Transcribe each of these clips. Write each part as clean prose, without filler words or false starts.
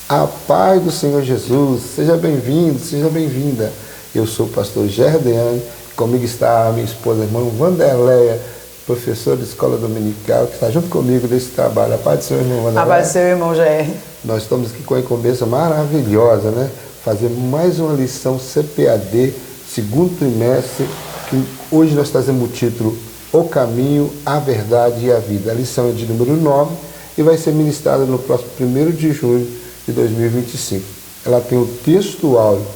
A paz do Senhor Jesus, seja bem-vindo, seja bem-vinda. Eu sou o pastor Gerdeane, comigo está a minha esposa, a irmã Wanderleia, professora de escola dominical, que está junto comigo nesse trabalho. A paz do Senhor, irmão Wanderleia. A paz do Senhor, irmão Ger. Nós estamos aqui com a incumbência maravilhosa, né? Fazer mais uma lição CPAD, segundo trimestre, que hoje nós trazemos o título O Caminho, a Verdade e a Vida. A lição é de número 9 e vai ser ministrada no próximo 1º de junho de 2025. Ela tem o texto áudio,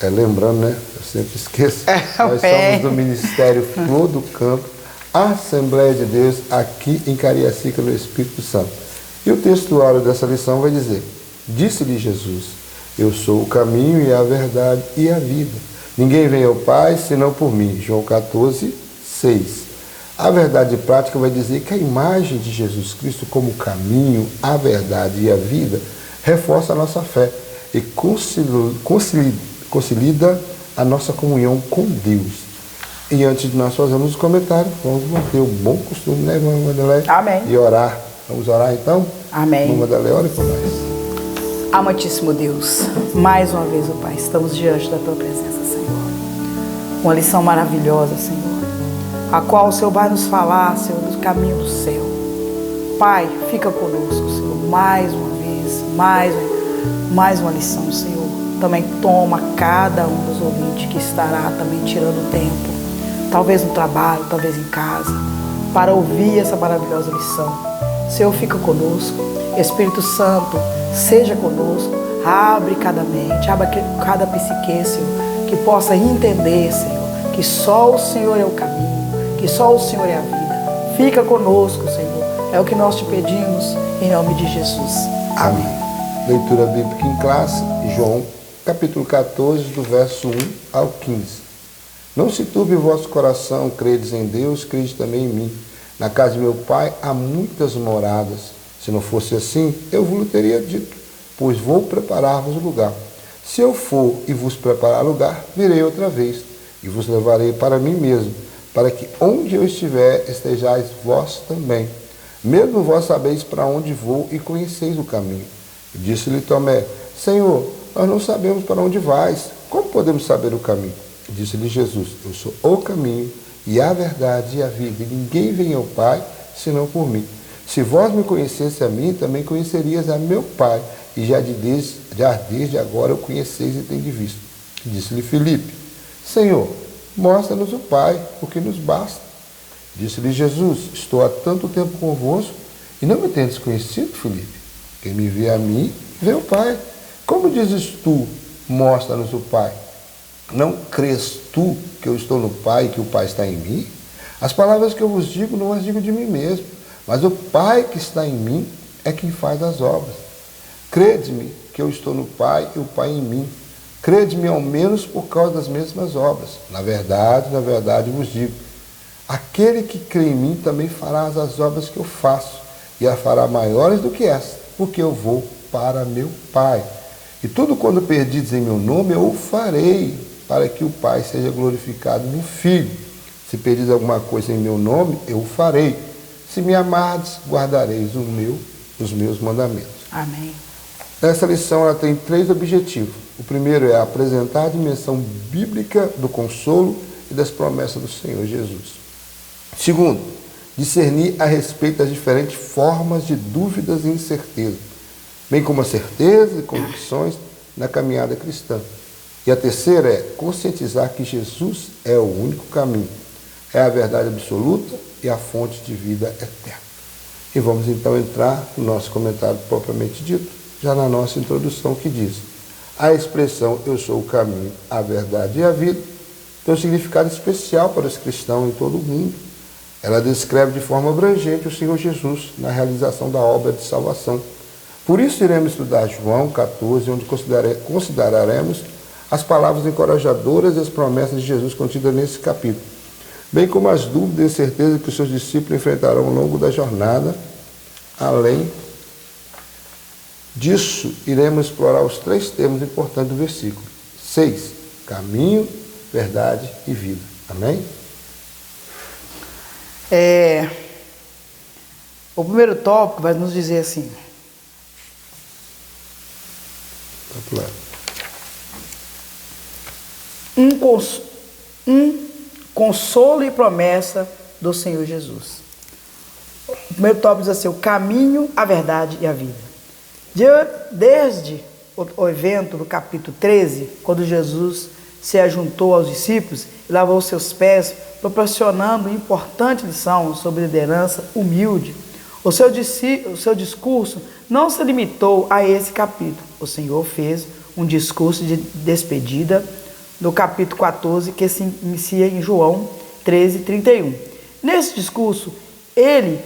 lembrando, né? Eu sempre esqueço. Nós somos do Ministério Flor do Campo, Assembleia de Deus, aqui em Cariacica, no Espírito Santo. E o texto áudio dessa lição vai dizer: Disse-lhe Jesus, eu sou o caminho e a verdade e a vida. Ninguém vem ao Pai senão por mim. João 14, 6. A verdade prática vai dizer que a imagem de Jesus Cristo como o caminho, a verdade e a vida reforça a nossa fé e consolida a nossa comunhão com Deus. E antes de nós fazermos os comentários, vamos manter o bom costume, né, irmã Wanderleia? Amém. E orar. Vamos orar então? Amém. Irmã Wanderleia, ore por nós. Amantíssimo Deus, mais uma vez, ó Pai, estamos diante da Tua presença, Senhor. Uma lição maravilhosa, Senhor, a qual o Senhor vai nos falar, Senhor, do caminho do céu. Pai, fica conosco, Senhor, mais uma vez, mais uma lição, Senhor. Também toma cada um dos ouvintes que estará também tirando tempo, talvez no trabalho, talvez em casa, para ouvir essa maravilhosa lição. Senhor, fica conosco. Espírito Santo, seja conosco. Abre cada mente, abre cada psique, Senhor, que possa entender, Senhor, que só o Senhor é o caminho, que só o Senhor é a vida. Fica conosco, Senhor. É o que nós te pedimos, em nome de Jesus. Amém. Leitura bíblica em classe, João, capítulo 14, do verso 1 ao 15. Não se turbe o vosso coração, credes em Deus, crede também em mim. Na casa de meu Pai há muitas moradas. Se não fosse assim, eu vos teria dito, pois vou preparar-vos lugar. Se eu for e vos preparar lugar, virei outra vez, e vos levarei para mim mesmo, para que onde eu estiver, estejais vós também. Mesmo vós sabeis para onde vou e conheceis o caminho. Disse-lhe Tomé, Senhor, nós não sabemos para onde vais. Como podemos saber o caminho? Disse-lhe Jesus, eu sou o caminho e a verdade e a vida. E ninguém vem ao Pai, senão por mim. Se vós me conhecesse a mim, também conhecerias a meu Pai. E já desde agora o conheceis e tendes visto. Disse-lhe Filipe, Senhor, mostra-nos o Pai, o que nos basta. Disse-lhe Jesus, estou há tanto tempo convosco e não me tendes conhecido, Filipe? Quem me vê a mim, vê o Pai. Como dizes tu, mostra-nos o Pai? Não crês tu que eu estou no Pai e que o Pai está em mim? As palavras que eu vos digo, não as digo de mim mesmo, mas o Pai que está em mim é quem faz as obras. Crede-me que eu estou no Pai e o Pai em mim. Crede-me ao menos por causa das mesmas obras. Na verdade vos digo, aquele que crê em mim também fará as obras que eu faço, e as fará maiores do que esta, porque eu vou para meu Pai. E tudo quando perdides em meu nome, eu o farei, para que o Pai seja glorificado no Filho. Se pedis alguma coisa em meu nome, eu o farei. Se me amardes, guardareis os meus mandamentos. Amém. Essa lição ela tem 3 objetivos. O primeiro é apresentar a dimensão bíblica do consolo e das promessas do Senhor Jesus. Segundo, discernir a respeito das diferentes formas de dúvidas e incerteza, bem como a certeza e convicções na caminhada cristã. E a terceira é conscientizar que Jesus é o único caminho, é a verdade absoluta e a fonte de vida eterna. E vamos então entrar no nosso comentário propriamente dito, já na nossa introdução, que diz: a expressão eu sou o caminho, a verdade e a vida tem um significado especial para os cristãos em todo o mundo. Ela descreve de forma abrangente o Senhor Jesus na realização da obra de salvação. Por isso iremos estudar João 14, onde consideraremos as palavras encorajadoras e as promessas de Jesus contidas nesse capítulo, bem como as dúvidas e certezas que os seus discípulos enfrentarão ao longo da jornada. Além disso, iremos explorar os 3 termos importantes do versículo 6, caminho, verdade e vida. Amém? O primeiro tópico vai nos dizer assim: Pode pular. Um consolo e promessa do Senhor Jesus. O primeiro tópico diz assim: o caminho, a verdade e a vida. Desde o evento do capítulo 13, quando Jesus se ajuntou aos discípulos e lavou seus pés, proporcionando uma importante lição sobre liderança humilde, o seu discurso não se limitou a esse capítulo. O Senhor fez um discurso de despedida no capítulo 14, que se inicia em João 13:31. Nesse discurso, ele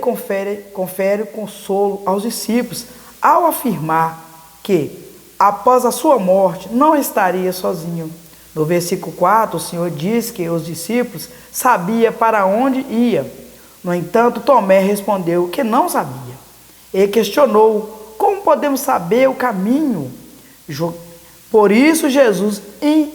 confere consolo aos discípulos ao afirmar que, após a sua morte, não estaria sozinho. No versículo 4, o Senhor diz que os discípulos sabiam para onde ia. No entanto, Tomé respondeu que não sabia. Ele questionou: como podemos saber o caminho? Por isso, Jesus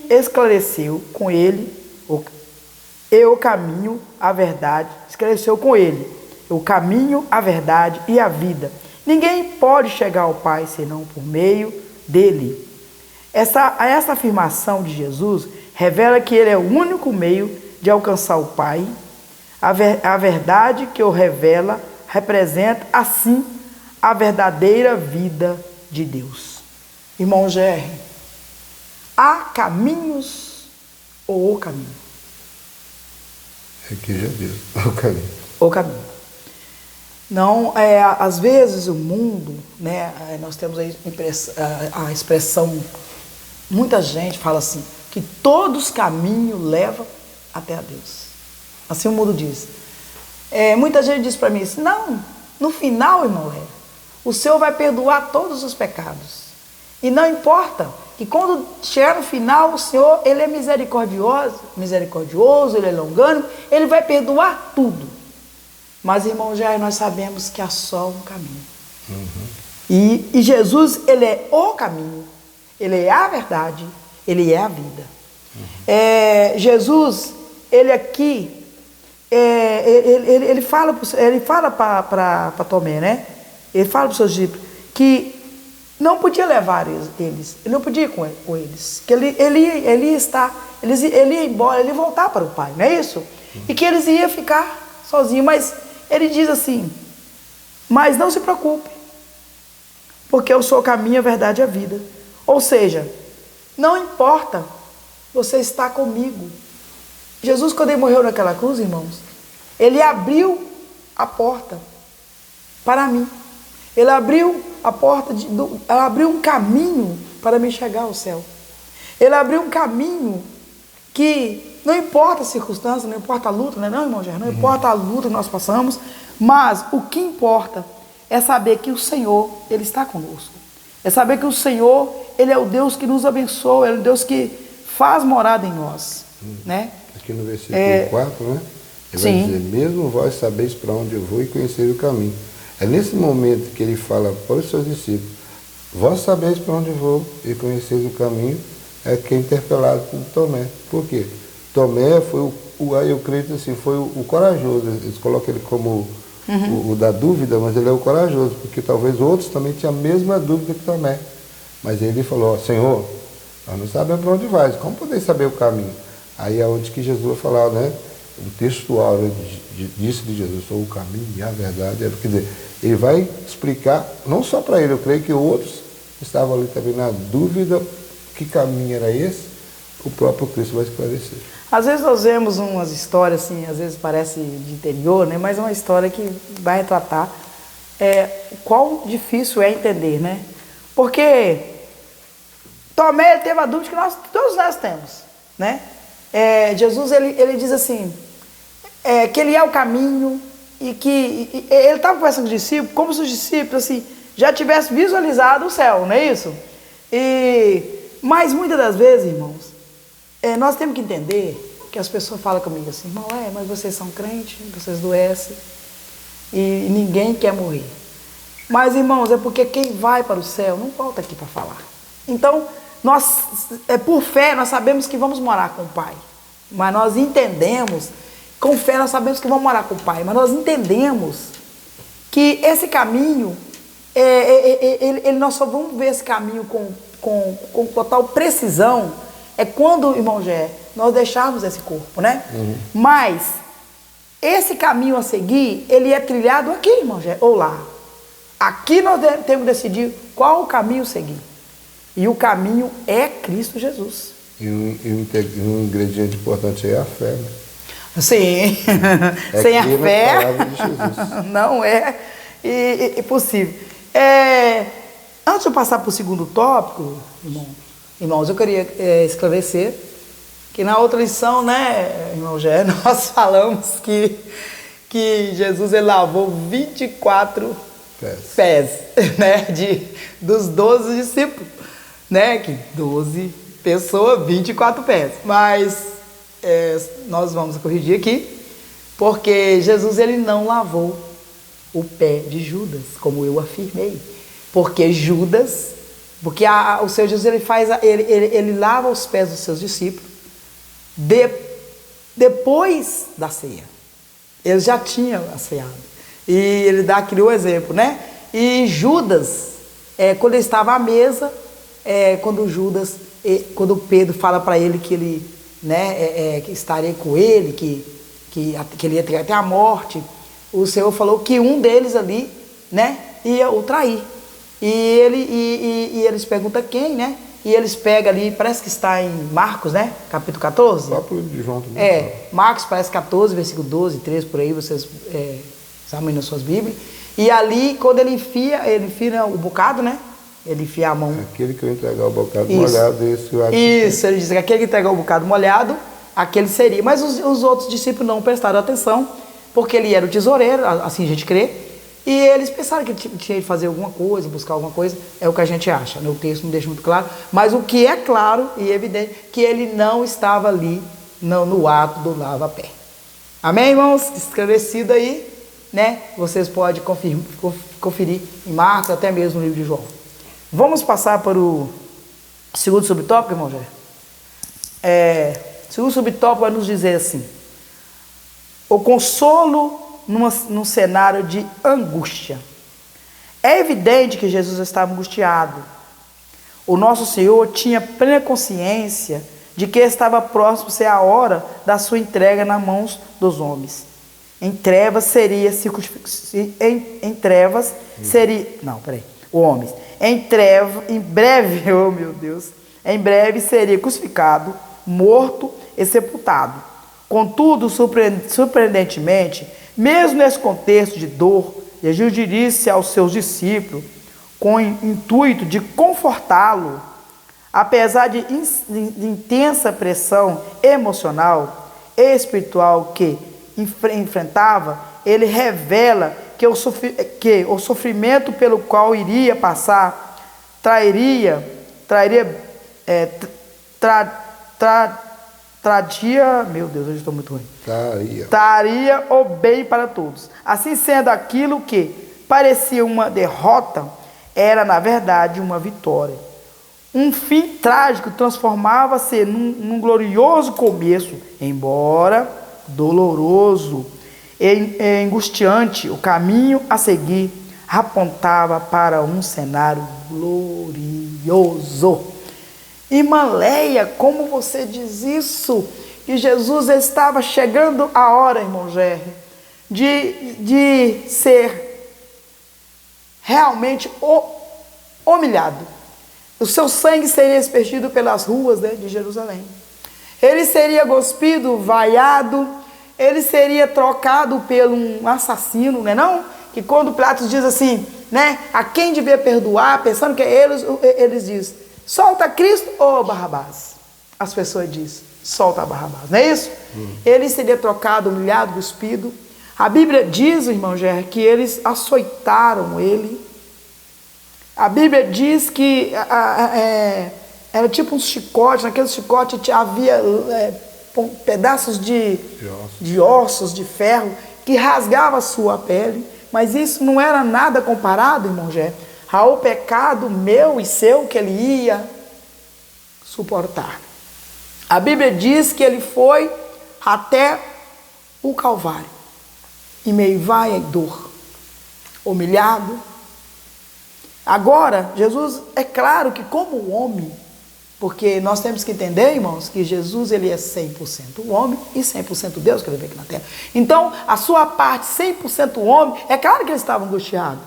esclareceu com ele o caminho, a verdade. Esclareceu com ele o caminho, a verdade e a vida. Ninguém pode chegar ao Pai senão por meio dele. Essa afirmação de Jesus revela que ele é o único meio de alcançar o Pai. A verdade que o revela representa, assim, a verdadeira vida de Deus. Irmão Gerry, há caminhos ou o caminho? Aqui já diz, o caminho. O caminho. Não, às vezes o mundo, né, nós temos a expressão, muita gente fala assim, que todos os caminhos levam até a Deus. Assim o mundo diz. Muita gente diz para mim assim: não, no final, irmão, o Senhor vai perdoar todos os pecados. E não importa que quando chegar no final, o Senhor, ele é misericordioso, ele é longânimo, ele vai perdoar tudo. Mas, irmão, já nós sabemos que há só um caminho. Uhum. E Jesus, ele é o caminho, ele é a verdade, ele é a vida. Uhum. Jesus, ele aqui, ele fala para Tomé, né? Ele fala para os seus discípulos que não podia levar eles, ele não podia ir com eles, que ele ia embora, ele ia voltar para o Pai, não é isso? E que eles iam ficar sozinhos, mas ele diz assim: mas não se preocupe, porque eu sou o caminho, a verdade e a vida. Ou seja, não importa, você está comigo. Jesus, quando ele morreu naquela cruz, irmãos, ele abriu a porta para mim. Ele abriu a porta, abriu um caminho para me chegar ao céu. Ele abriu um caminho que não importa a circunstância, não importa a luta, não é não, irmão Gerard? Não importa a luta que nós passamos, mas o que importa é saber que o Senhor, ele está conosco. É saber que o Senhor, ele é o Deus que nos abençoa, ele é o Deus que faz morada em nós, né? Aqui no versículo 4, né? Ele vai dizer: mesmo vós sabeis para onde eu vou e conheceis o caminho. É nesse momento que ele fala para os seus discípulos: vós sabeis para onde eu vou e conheceis o caminho, é que é interpelado por Tomé. Por quê? Tomé foi eu creio assim, foi o corajoso. Eles colocam ele como o da dúvida, mas ele é o corajoso, porque talvez outros também tinham a mesma dúvida que Tomé. Mas ele falou: Senhor, nós não sabemos para onde vais, como podeis saber o caminho? Aí é onde que Jesus vai falar, né? Um textual disso de Jesus: sou o caminho e a verdade. Quer dizer, ele vai explicar, não só para ele, eu creio que outros estavam ali também na dúvida que caminho era esse, o próprio Cristo vai esclarecer. Às vezes nós vemos umas histórias assim, às vezes parece de interior, né? Mas é uma história que vai retratar quão difícil é entender, né? Porque Tomé teve a dúvida que todos nós temos, né? Jesus, ele diz assim, que ele é o caminho e que ele estava conversando com os discípulos, como se os discípulos assim, já tivessem visualizado o céu, não é isso? Mas muitas das vezes, irmãos, nós temos que entender que as pessoas falam comigo assim: irmão, mas vocês são crentes, vocês adoecem e ninguém quer morrer. Mas, irmãos, é porque quem vai para o céu não volta aqui para falar. Então, nós, por fé, nós sabemos que vamos morar com o Pai. Mas nós entendemos, com fé nós sabemos que vamos morar com o Pai, mas nós entendemos que esse caminho nós só vamos ver esse caminho com total precisão quando, irmão Gé, nós deixarmos esse corpo, né? Mas esse caminho a seguir, ele é trilhado aqui, irmão Gé, ou lá. Aqui nós temos que decidir qual o caminho seguir. E o caminho é Cristo Jesus. E um ingrediente importante é a fé, né? Sim. Sem a fé não é possível. Antes de eu passar para o segundo tópico, irmãos, eu queria esclarecer que na outra lição, né, irmão Gé, nós falamos que Jesus ele lavou 24 pés, né, dos 12 discípulos, né, que 12 pessoas, 24 pés. Mas nós vamos corrigir aqui, porque Jesus ele não lavou o pé de Judas, como eu afirmei. Porque o Senhor Jesus ele lava os pés dos seus discípulos depois da ceia. Eles já tinham ceado. E ele dá aquele exemplo, né? E Judas, quando ele estava à mesa, quando Pedro fala para ele que ele, né, que estaria com ele, que ele ia ter até a morte, o Senhor falou que um deles ali, né, ia o trair. E eles perguntam quem, né? E eles pegam ali, parece que está em Marcos, né? Capítulo 14. O próprio de João também. Marcos parece 14, versículo 12, 13, por aí, vocês examinam nas suas Bíblias. E ali, quando ele enfia o bocado, né? Ele enfia a mão. Aquele que eu entregar o bocado molhado, esse eu acho. Isso, ele diz que aquele que entregar o bocado molhado, aquele seria. Mas os outros discípulos não prestaram atenção, porque ele era o tesoureiro, assim a gente crê. E eles pensaram que ele tinha de fazer alguma coisa, buscar alguma coisa, é o que a gente acha. O texto não deixa muito claro, mas o que é claro e evidente, que ele não estava ali no ato do lava-pé. Amém, irmãos? Esclarecido aí, né? Vocês podem conferir em Marcos, até mesmo no livro de João. Vamos passar para o segundo subtópico, irmão Jé? O segundo subtópico vai nos dizer assim: o consolo num cenário de angústia. É evidente que Jesus estava angustiado. O nosso Senhor tinha plena consciência de que estava próximo de ser a hora da sua entrega nas mãos dos homens. Em trevas seria homens. Em breve, oh meu Deus, em breve seria crucificado, morto e sepultado. Contudo, surpreendentemente, mesmo nesse contexto de dor, Jesus dirige-se aos seus discípulos com o intuito de confortá-lo. Apesar de intensa pressão emocional e espiritual que enfrentava, ele revela que o sofrimento pelo qual iria passar traria o bem para todos. Assim sendo, aquilo que parecia uma derrota era, na verdade, uma vitória. Um fim trágico transformava-se num glorioso começo, embora doloroso e angustiante. O caminho a seguir apontava para um cenário glorioso. Irmã Leia, como você diz isso? Que Jesus estava chegando a hora, irmão Gé, de ser realmente humilhado. O seu sangue seria aspergido pelas ruas, né, de Jerusalém. Ele seria cuspido, vaiado, ele seria trocado por um assassino, não é não? Que quando Pilatos diz assim, né, a quem devia perdoar, pensando que eles dizem, solta Cristo ou Barrabás? As pessoas dizem, solta Barrabás, não é isso? Ele seria trocado, humilhado, cuspido. A Bíblia diz, irmão Gé, que eles açoitaram ele. A Bíblia diz que era tipo um chicote, naquele chicote havia pedaços de ossos, de ferro, que rasgava a sua pele. Mas isso não era nada comparado, irmão Gé, ao pecado meu e seu que ele ia suportar. A Bíblia diz que ele foi até o Calvário, em meio vai e dor, humilhado, Agora, Jesus, é claro que como homem, porque nós temos que entender, irmãos, que Jesus ele é 100% homem e 100% Deus que ele veio aqui na terra. Então, a sua parte 100% homem, é claro que ele estava angustiado.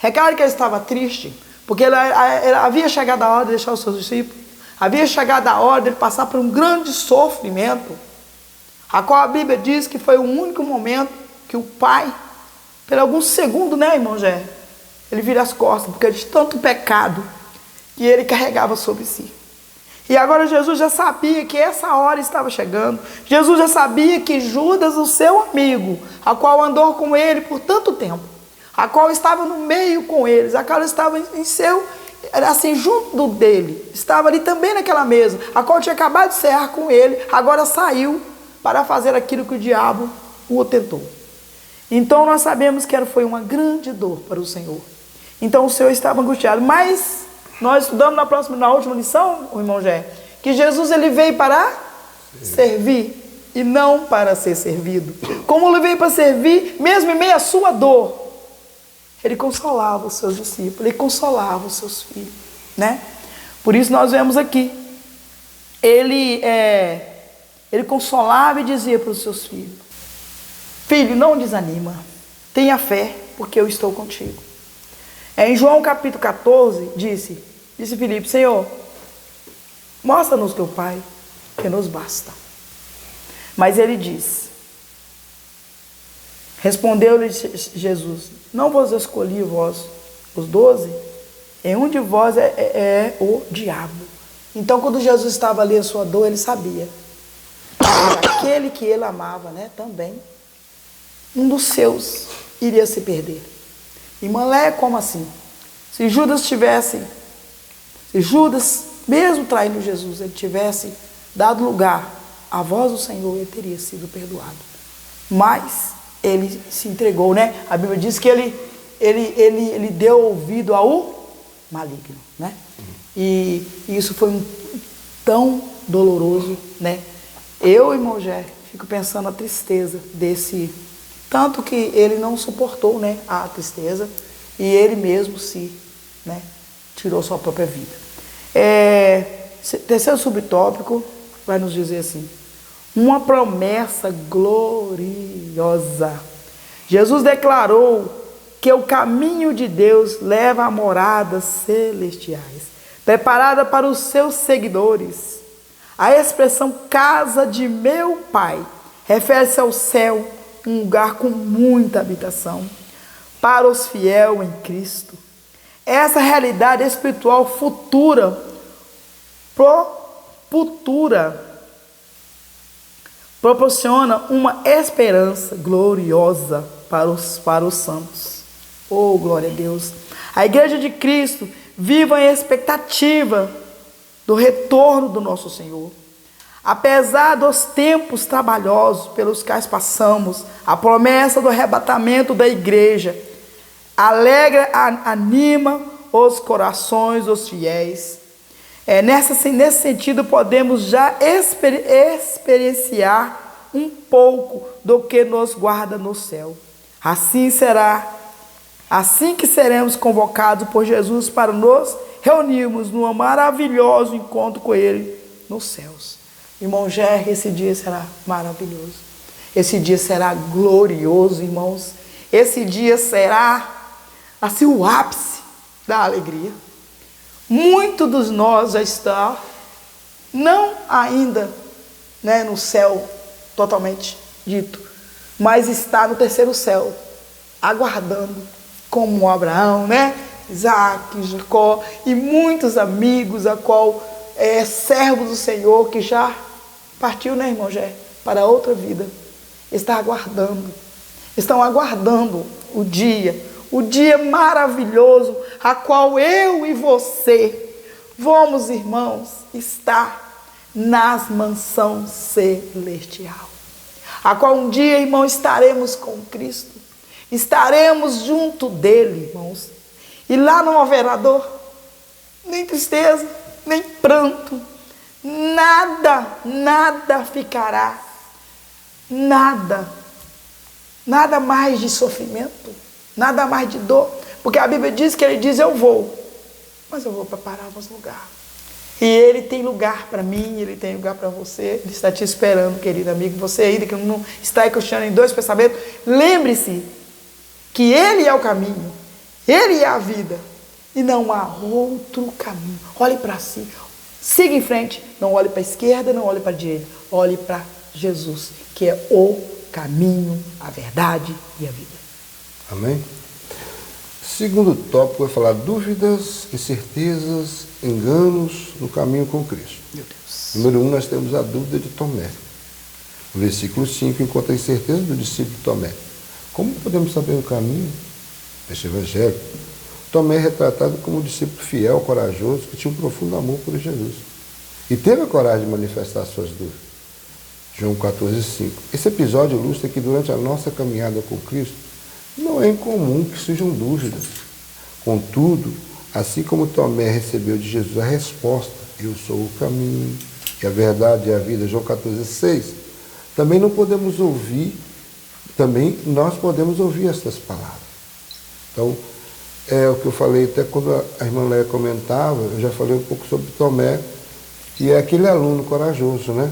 É claro que ele estava triste, porque ele havia chegado a hora de deixar os seus discípulos. Havia chegado a hora de ele passar por um grande sofrimento, a qual a Bíblia diz que foi o único momento que o Pai, por alguns segundos, né, irmão Gé, ele vira as costas, porque de tanto pecado que ele carregava sobre si. E agora Jesus já sabia que essa hora estava chegando. Jesus já sabia que Judas, o seu amigo, a qual andou com ele por tanto tempo, a qual estava no meio com eles, a qual estava em seu, assim, junto dele, estava ali também naquela mesa, a qual tinha acabado de cear com ele, agora saiu para fazer aquilo que o diabo o tentou. Então nós sabemos que foi uma grande dor para o Senhor. Então o Senhor estava angustiado, mas nós estudamos na última lição, o irmão Gé, que Jesus ele veio para servir e não para ser servido. Como ele veio para servir, mesmo em meio à sua dor, ele consolava os seus discípulos, ele consolava os seus filhos, né? Por isso nós vemos aqui, ele consolava e dizia para os seus filhos: filho, não desanima, tenha fé, porque eu estou contigo. Em João capítulo 14, disse Filipe: Senhor, mostra-nos teu Pai, que nos basta. Mas ele diz, respondeu-lhe Jesus: não vos escolhi vós, os 12, em um de vós é o diabo. Então quando Jesus estava ali em sua dor, ele sabia que aquele que ele amava, né, também, um dos seus iria se perder. Irmã Léia, como assim? Se Judas, mesmo traindo Jesus, ele tivesse dado lugar à voz do Senhor, ele teria sido perdoado. Mas ele se entregou, né? A Bíblia diz que ele deu ouvido ao maligno, né? E isso foi tão doloroso, né? Eu, irmão Gé, fico pensando a tristeza desse... Tanto que ele não suportou, né, a tristeza, e ele mesmo tirou sua própria vida. Terceiro subtópico vai nos dizer assim: uma promessa gloriosa. Jesus declarou que o caminho de Deus leva a moradas celestiais, preparada para os seus seguidores. A expressão casa de meu Pai refere-se ao céu, um lugar com muita habitação para os fiéis em Cristo. Essa realidade espiritual futura proporciona uma esperança gloriosa para os santos. Oh, glória a Deus! A igreja de Cristo vive em expectativa do retorno do nosso Senhor. Apesar dos tempos trabalhosos pelos quais passamos, a promessa do arrebatamento da igreja alegra, anima os corações dos fiéis. Nesse sentido, podemos já experienciar um pouco do que nos guarda no céu. Assim que seremos convocados por Jesus para nos reunirmos num maravilhoso encontro com Ele nos céus. Irmão Gé, esse dia será maravilhoso. Esse dia será glorioso, irmãos. Esse dia será, assim, o ápice da alegria. Muitos dos nós já estão, não ainda, né, no céu totalmente dito, mas está no terceiro céu, aguardando, como Abraão, né, Isaac, Jacó e muitos amigos, a qual servos do Senhor que já partiu, né, irmão Gé, para outra vida, estão aguardando o dia maravilhoso, a qual eu e você vamos, irmãos, estar nas mansões celestial, a qual um dia, irmão, estaremos com Cristo, estaremos junto dele, irmãos, e lá não haverá dor, nem tristeza, nem pranto, nada ficará, nada mais de sofrimento, nada mais de dor, Porque a Bíblia diz que ele diz, eu vou, mas eu vou preparar vos lugar. E ele tem lugar para mim, ele tem lugar para você, ele está te esperando, querido amigo. Você ainda que não está aí questionando em 2 pensamentos, lembre-se que ele é o caminho, ele é a vida, e não há outro caminho. Olhe para si, siga em frente, não olhe para a esquerda, não olhe para a direita, olhe para Jesus, que é o caminho, a verdade e a vida. Amém? Segundo tópico vai falar dúvidas, incertezas, enganos no caminho com Cristo. Meu Deus. Número 1, nós temos a dúvida de Tomé. No versículo 5, encontra a incerteza do discípulo Tomé. Como podemos saber o caminho? Este evangelho. Tomé é retratado como um discípulo fiel, corajoso, que tinha um profundo amor por Jesus. E teve a coragem de manifestar suas dúvidas. João 14,5. Esse episódio ilustra que durante a nossa caminhada com Cristo, não é incomum que surjam dúvidas. Contudo, assim como Tomé recebeu de Jesus a resposta, eu sou o caminho, e a verdade e a vida, João 14,6, também nós podemos ouvir essas palavras. Então, é o que eu falei até quando a irmã Léa comentava, eu já falei um pouco sobre Tomé, que é aquele aluno corajoso, né?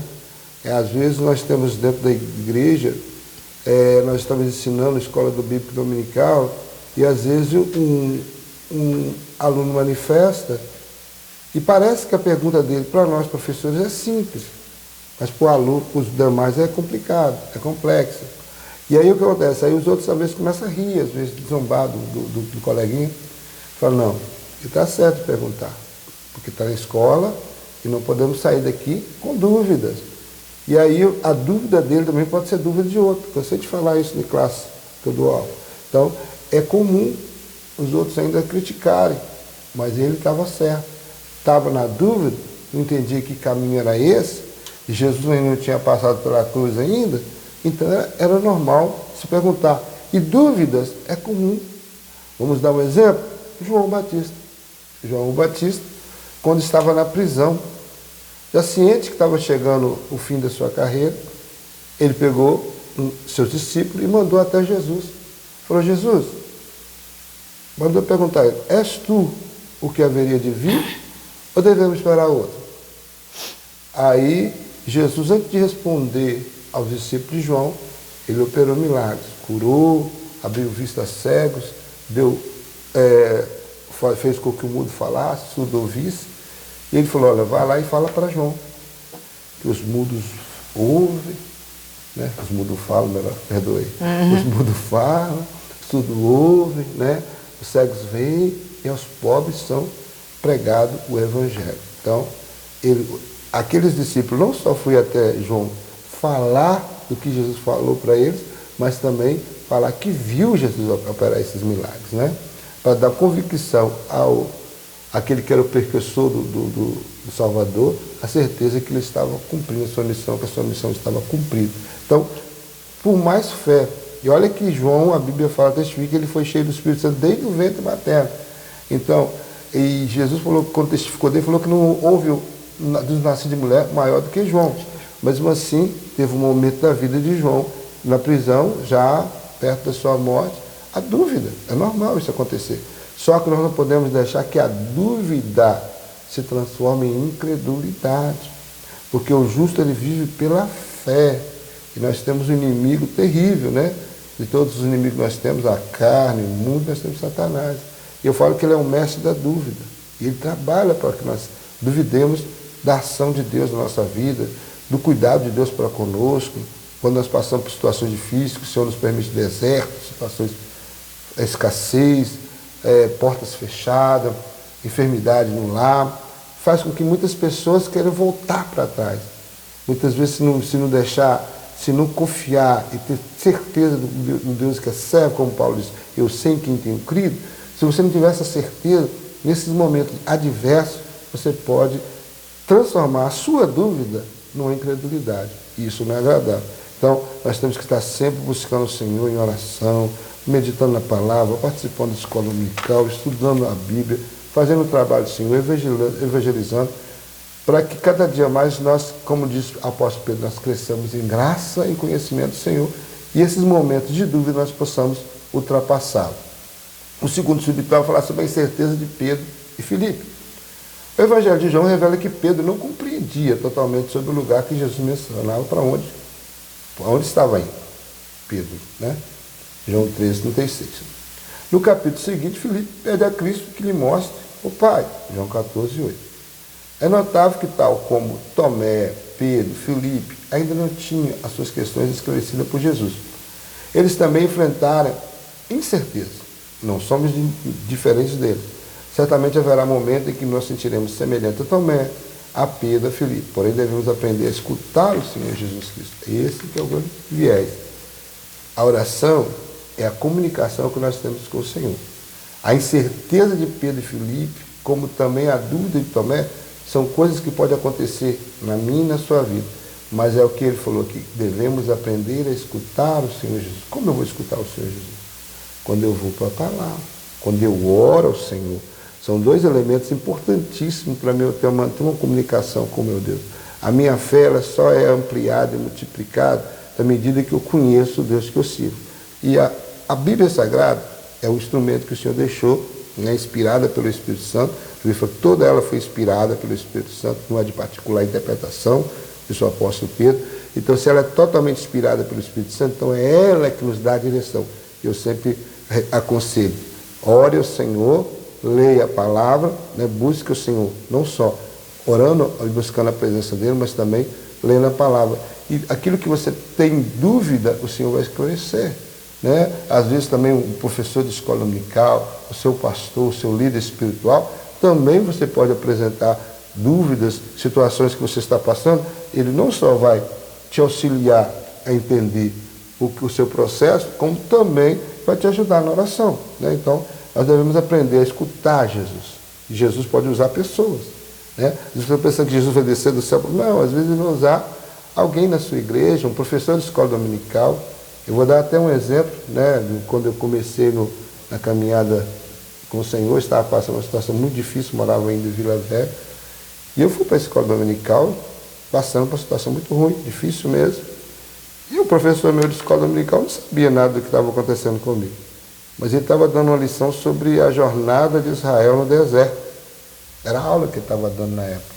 Às vezes nós temos dentro da igreja, nós estamos ensinando a escola do Bíblico Dominical, e às vezes um aluno manifesta, e parece que a pergunta dele para nós professores é simples, mas para o aluno, para os demais é complicado, é complexo. E aí o que acontece? Aí os outros às vezes começam a rir, às vezes zombar do coleguinha, falam, não, está certo perguntar, porque está na escola e não podemos sair daqui com dúvidas. E aí a dúvida dele também pode ser dúvida de outro. Cansei de falar isso em classe que eu dou aula. Então, é comum os outros ainda criticarem, mas ele estava certo. Estava na dúvida, não entendia que caminho era esse, e Jesus ainda não tinha passado pela cruz ainda, então era normal se perguntar. E dúvidas é comum. Vamos dar um exemplo? João Batista. João Batista, quando estava na prisão, já ciente que estava chegando o fim da sua carreira, ele pegou seus discípulos e mandou até Jesus. Falou, Jesus, mandou perguntar a ele, és tu o que haveria de vir ou devemos esperar outro? Aí, Jesus, antes de responder aos discípulos de João, ele operou milagres, curou, abriu vista a cegos, fez com que o mudo falasse, surdo ouvisse. E ele falou, olha, vai lá e fala para João, que os mudos ouvem, né? Os mudos falam, melhor, perdoe. Os mudos falam, os surdos ouvem, né? Os cegos veem e aos pobres são pregado o Evangelho. Então, aqueles discípulos não só foi até João falar do que Jesus falou para eles, mas também falar que viu Jesus operar esses milagres, né? Para dar convicção aquele que era o precursor do Salvador, a certeza que ele estava cumprindo a sua missão, que a sua missão estava cumprida. Então, por mais fé, e olha que João, a Bíblia fala, testifica que ele foi cheio do Espírito Santo desde o ventre materno. Então, e Jesus falou, quando testificou dele, falou que não houve dos nascidos de mulher maior do que João. Mesmo assim, teve um momento da vida de João, na prisão, já perto da sua morte, a dúvida. É normal isso acontecer. Só que nós não podemos deixar que a dúvida se transforme em incredulidade. Porque o justo, ele vive pela fé. E nós temos um inimigo terrível, né? De todos os inimigos que nós temos, a carne, o mundo, nós temos Satanás. E eu falo que ele é o mestre da dúvida. E ele trabalha para que nós duvidemos da ação de Deus na nossa vida, do cuidado de Deus para conosco. Quando nós passamos por situações difíceis, que o Senhor nos permite desertos, situações de escassez, portas fechadas, enfermidade no lar, faz com que muitas pessoas queiram voltar para trás. Muitas vezes, se não deixar, se não confiar e ter certeza do Deus que é servo, como Paulo diz, eu sei em quem tenho crido, se você não tiver essa certeza, nesses momentos adversos, você pode transformar a sua dúvida numa incredulidade. E isso não é agradável. Então, nós temos que estar sempre buscando o Senhor em oração, meditando na palavra, participando da escola dominical, estudando a Bíblia, fazendo o trabalho do Senhor, evangelizando, para que cada dia mais nós, como diz o apóstolo Pedro, nós cresçamos em graça e conhecimento do Senhor, e esses momentos de dúvida nós possamos ultrapassá-los. O segundo subtópico vai falar sobre a incerteza de Pedro e Filipe. O Evangelho de João revela que Pedro não compreendia totalmente sobre o lugar que Jesus mencionava para onde estava indo Pedro, né? João 13:36. No capítulo seguinte, Filipe pede a Cristo que lhe mostre o Pai, João 14:8. É notável que, tal como Tomé, Pedro, Filipe, ainda não tinham as suas questões esclarecidas por Jesus. Eles também enfrentaram incerteza. Não somos diferentes deles. Certamente haverá momento em que nós sentiremos semelhante a Tomé, a Pedro, a Filipe. Porém, devemos aprender a escutar o Senhor Jesus Cristo. Esse que é o grande viés. A oração é a comunicação que nós temos com o Senhor. A incerteza de Pedro e Filipe, como também a dúvida de Tomé, são coisas que podem acontecer na minha e na sua vida. Mas é o que ele falou aqui. Devemos aprender a escutar o Senhor Jesus. Como eu vou escutar o Senhor Jesus? Quando eu vou para a palavra. Quando eu oro ao Senhor. São dois elementos importantíssimos para mim eu manter uma comunicação com o meu Deus. A minha fé ela só é ampliada e multiplicada à medida que eu conheço o Deus que eu sirvo. E a Bíblia Sagrada é o instrumento que o Senhor deixou, né, inspirada pelo Espírito Santo. Ele falou que toda ela foi inspirada pelo Espírito Santo, não é de particular interpretação, disse o apóstolo Pedro. Então, se ela é totalmente inspirada pelo Espírito Santo, então é ela que nos dá a direção. Eu sempre aconselho, ore ao Senhor, leia a palavra, né, busque o Senhor, não só orando e buscando a presença dele, mas também lendo a palavra. E aquilo que você tem dúvida, o Senhor vai esclarecer. Né? Às vezes também o professor de escola dominical, o seu pastor, o seu líder espiritual, também você pode apresentar dúvidas, situações que você está passando. Ele não só vai te auxiliar a entender o seu processo, como também vai te ajudar na oração. Né? Então, nós devemos aprender a escutar Jesus. E Jesus pode usar pessoas. Né? Às vezes você pensa que Jesus vai descer do céu. Não, às vezes ele vai usar alguém na sua igreja, um professor de escola dominical. Eu vou dar até um exemplo, né, de quando eu comecei na caminhada com o Senhor, estava passando uma situação muito difícil, morava ainda em Vila Velha, e eu fui para a escola dominical, passando por uma situação muito ruim, difícil mesmo, e o professor meu de escola dominical não sabia nada do que estava acontecendo comigo, mas ele estava dando uma lição sobre a jornada de Israel no deserto, era a aula que ele estava dando na época,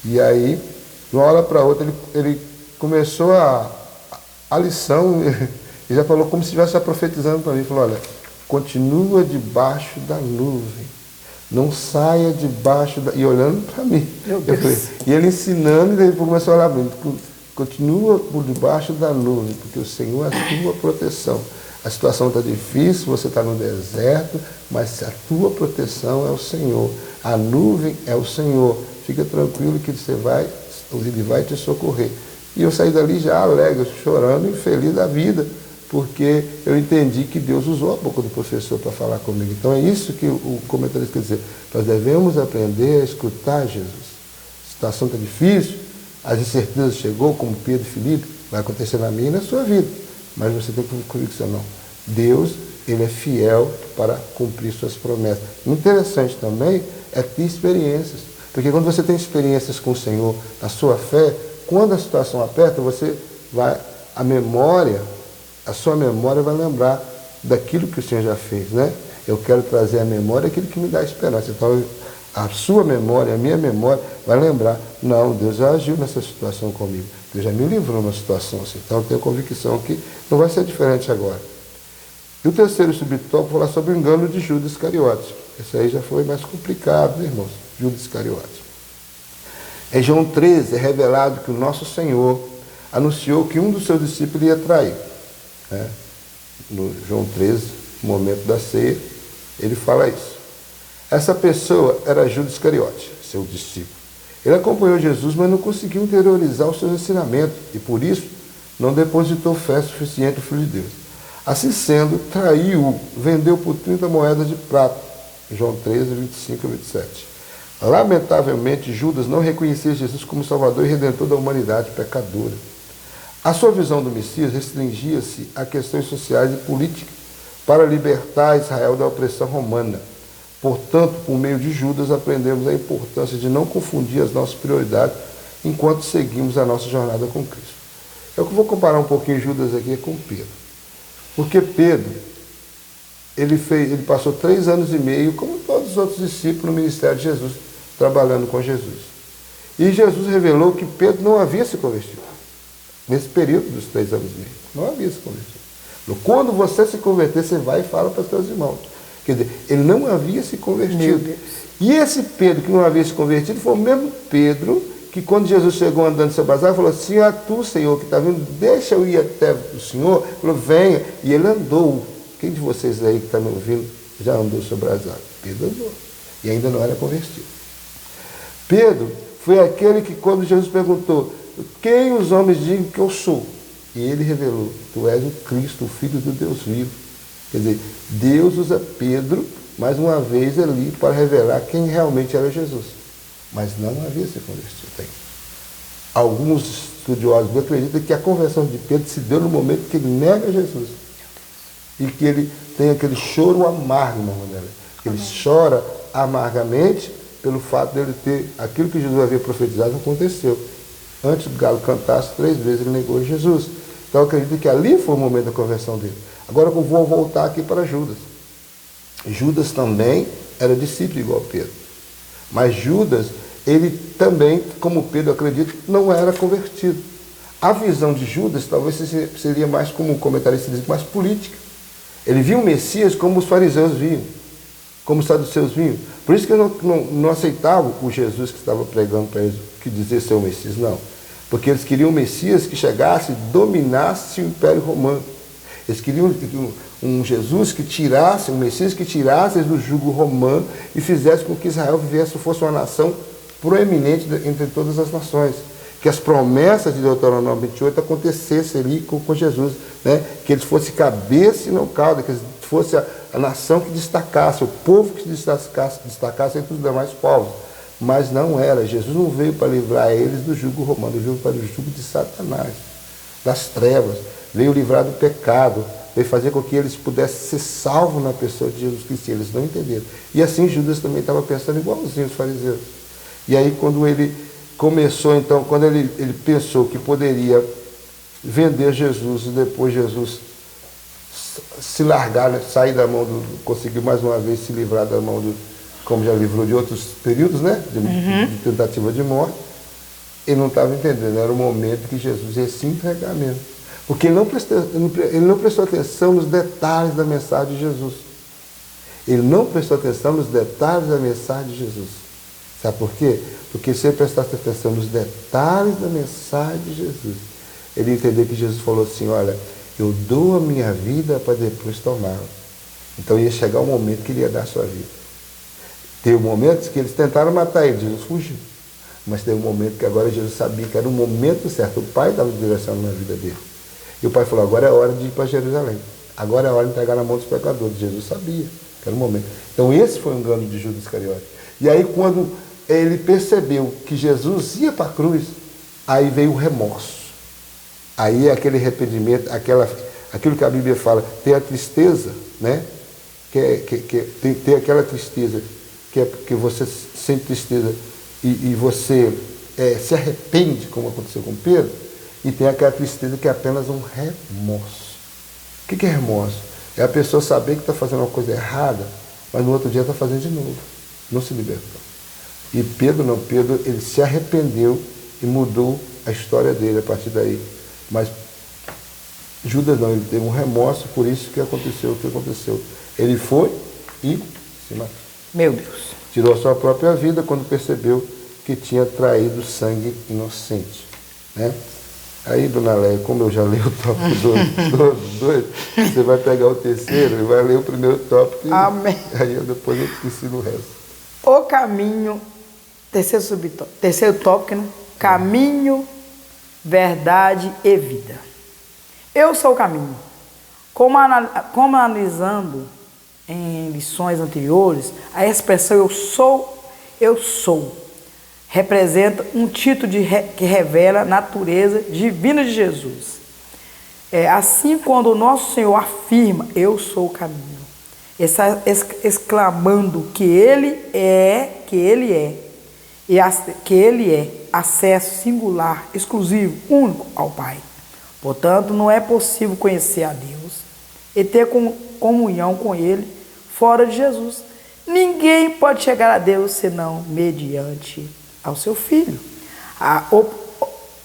e aí, de uma hora para outra, ele começou a lição, ele já falou como se estivesse profetizando para mim. Ele falou, olha, continua debaixo da nuvem, não saia debaixo da... E olhando para mim. E ele ensinando, e ele começou a olhar para mim, continua por debaixo da nuvem, porque o Senhor é a tua proteção. A situação está difícil, você está no deserto, mas a tua proteção é o Senhor. A nuvem é o Senhor. Fica tranquilo que ele vai te socorrer. E eu saí dali já alegre, chorando e feliz da vida, porque eu entendi que Deus usou a boca do professor para falar comigo. Então é isso que o comentarista quer dizer. Nós devemos aprender a escutar Jesus. A situação está difícil, as incertezas chegou, como Pedro e Filipe, vai acontecer na minha e na sua vida. Mas você tem que convicção, não. Deus, ele é fiel para cumprir suas promessas. Interessante também é ter experiências. Porque quando você tem experiências com o Senhor, a sua fé, quando a situação aperta, a sua memória vai lembrar daquilo que o Senhor já fez, né? Eu quero trazer à memória aquilo que me dá esperança. Então, a sua memória, a minha memória, vai lembrar, não, Deus já agiu nessa situação comigo. Deus já me livrou numa situação assim. Então, eu tenho convicção que não vai ser diferente agora. E o terceiro subtópico falar sobre o engano de Judas Iscariotes. Esse aí já foi mais complicado, né, irmãos? Judas Iscariotes. Em João 13 é revelado que o nosso Senhor anunciou que um dos seus discípulos ia trair. Né? No João 13, no momento da ceia, ele fala isso. Essa pessoa era Judas Iscariote, seu discípulo. Ele acompanhou Jesus, mas não conseguiu interiorizar os seus ensinamentos e, por isso, não depositou fé suficiente no Filho de Deus. Assim sendo, traiu-o, vendeu por 30 moedas de prata. João 13, 25 e 27. Lamentavelmente, Judas não reconhecia Jesus como Salvador e Redentor da humanidade pecadora. A sua visão do Messias restringia-se a questões sociais e políticas para libertar Israel da opressão romana. Portanto, por meio de Judas, aprendemos a importância de não confundir as nossas prioridades enquanto seguimos a nossa jornada com Cristo. Eu vou comparar um pouquinho Judas aqui com Pedro. Porque Pedro, ele passou 3 anos e meio, como todos os outros discípulos, no ministério de Jesus, trabalhando com Jesus. E Jesus revelou que Pedro não havia se convertido. Nesse período dos 3 anos e meio. Não havia se convertido. Quando você se converter, você vai e fala para os seus irmãos. Quer dizer, ele não havia se convertido. E esse Pedro que não havia se convertido foi o mesmo Pedro que quando Jesus chegou andando no seu bazar, falou assim, tu, Senhor, que está vindo, deixa eu ir até o Senhor. Ele falou, venha. E ele andou. Quem de vocês aí que está me ouvindo já andou sobre as águas? Pedro andou. E ainda não era convertido. Pedro foi aquele que quando Jesus perguntou, quem os homens dizem que eu sou? E ele revelou, tu és o Cristo, o Filho do Deus vivo. Quer dizer, Deus usa Pedro, mais uma vez ali, para revelar quem realmente era Jesus. Mas não havia se convertido ainda. Alguns estudiosos acreditam que a conversão de Pedro se deu no momento que ele nega Jesus. E que ele tem aquele choro amargo, na maneira. Que ele chora amargamente pelo fato de ele ter aquilo que Jesus havia profetizado aconteceu. Antes do galo cantasse 3 vezes, ele negou Jesus. Então eu acredito que ali foi o momento da conversão dele. Agora eu vou voltar aqui para Judas. Judas também era discípulo igual a Pedro. Mas Judas, ele também, como Pedro, eu acredito, não era convertido. A visão de Judas talvez seria mais, como o comentarista diz, mais política. Ele viu o Messias como os fariseus viam, como os saduceus viam. Por isso que não aceitavam o Jesus que estava pregando para eles, que dizia ser o Messias, não. Porque eles queriam um Messias que chegasse e dominasse o Império Romano. Eles queriam um Jesus que tirasse, um Messias que tirasse do jugo romano e fizesse com que Israel vivesse, fosse uma nação proeminente entre todas as nações. Que as promessas de Deuteronômio 28 acontecessem ali com Jesus, né? Que eles fossem cabeça e não cauda, que eles fossem a nação que destacasse, o povo que destacasse entre os demais povos. Mas não era. Jesus não veio para livrar eles do jugo romano, ele veio para o jugo de Satanás, das trevas. Veio livrar do pecado, veio fazer com que eles pudessem ser salvos na pessoa de Jesus Cristo. Eles não entenderam. E assim Judas também estava pensando igualzinho os fariseus. E aí quando ele começou, então, quando ele pensou que poderia vender Jesus e depois Jesus se largar, né, sair da mão conseguir mais uma vez se livrar da mão como já livrou de outros períodos, né, de tentativa de morte, ele não estava entendendo, era o momento que Jesus ia se entregar mesmo. Porque ele não prestou atenção nos detalhes da mensagem de Jesus. Ele não prestou atenção nos detalhes da mensagem de Jesus. Sabe por quê? Porque se ele prestasse atenção nos detalhes da mensagem de Jesus, ele ia entender que Jesus falou assim, olha, eu dou a minha vida para depois tomá-la. Então ia chegar o momento que ele ia dar a sua vida. Teve momentos que eles tentaram matar ele, Jesus fugiu. Mas teve um momento que agora Jesus sabia que era o momento certo. O Pai estava direcionando na vida dele. E o Pai falou, agora é a hora de ir para Jerusalém. Agora é a hora de entregar na mão dos pecadores. Jesus sabia que era o momento. Então esse foi o engano de Judas Iscariote. E aí quando ele percebeu que Jesus ia para a cruz, aí veio o remorso. Aí é aquele arrependimento, aquilo que a Bíblia fala, tem a tristeza, né? Tem aquela tristeza, que você sente tristeza e você se arrepende, como aconteceu com Pedro, e tem aquela tristeza que é apenas um remorso. O que é remorso? É a pessoa saber que está fazendo uma coisa errada, mas no outro dia está fazendo de novo. Não se libertou. E Pedro não, Pedro ele se arrependeu e mudou a história dele a partir daí. Mas Judas não, ele teve um remorso, por isso que aconteceu o que aconteceu. Ele foi e se matou. Meu Deus. Tirou a sua própria vida quando percebeu que tinha traído sangue inocente. Né? Aí, dona Léia, como eu já li o tópico dos dois, você vai pegar o terceiro e vai ler o primeiro tópico. Amém. Aí depois eu ensino o resto. O caminho, terceiro tópico, né? Caminho, verdade e vida. Eu sou o caminho. Como analisando em lições anteriores, a expressão eu sou, representa um título que revela a natureza divina de Jesus. Assim, quando o nosso Senhor afirma, eu sou o caminho, está exclamando que Ele é acesso singular, exclusivo, único ao Pai. Portanto, não é possível conhecer a Deus e ter comunhão com Ele fora de Jesus. Ninguém pode chegar a Deus senão mediante ao seu Filho.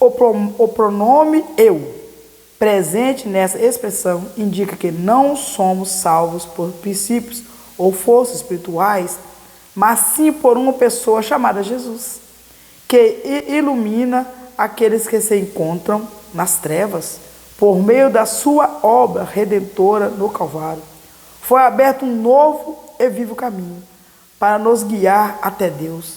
O pronome eu, presente nessa expressão, indica que não somos salvos por princípios ou forças espirituais, mas sim por uma pessoa chamada Jesus, que ilumina aqueles que se encontram nas trevas por meio da sua obra redentora no Calvário. Foi aberto um novo e vivo caminho para nos guiar até Deus.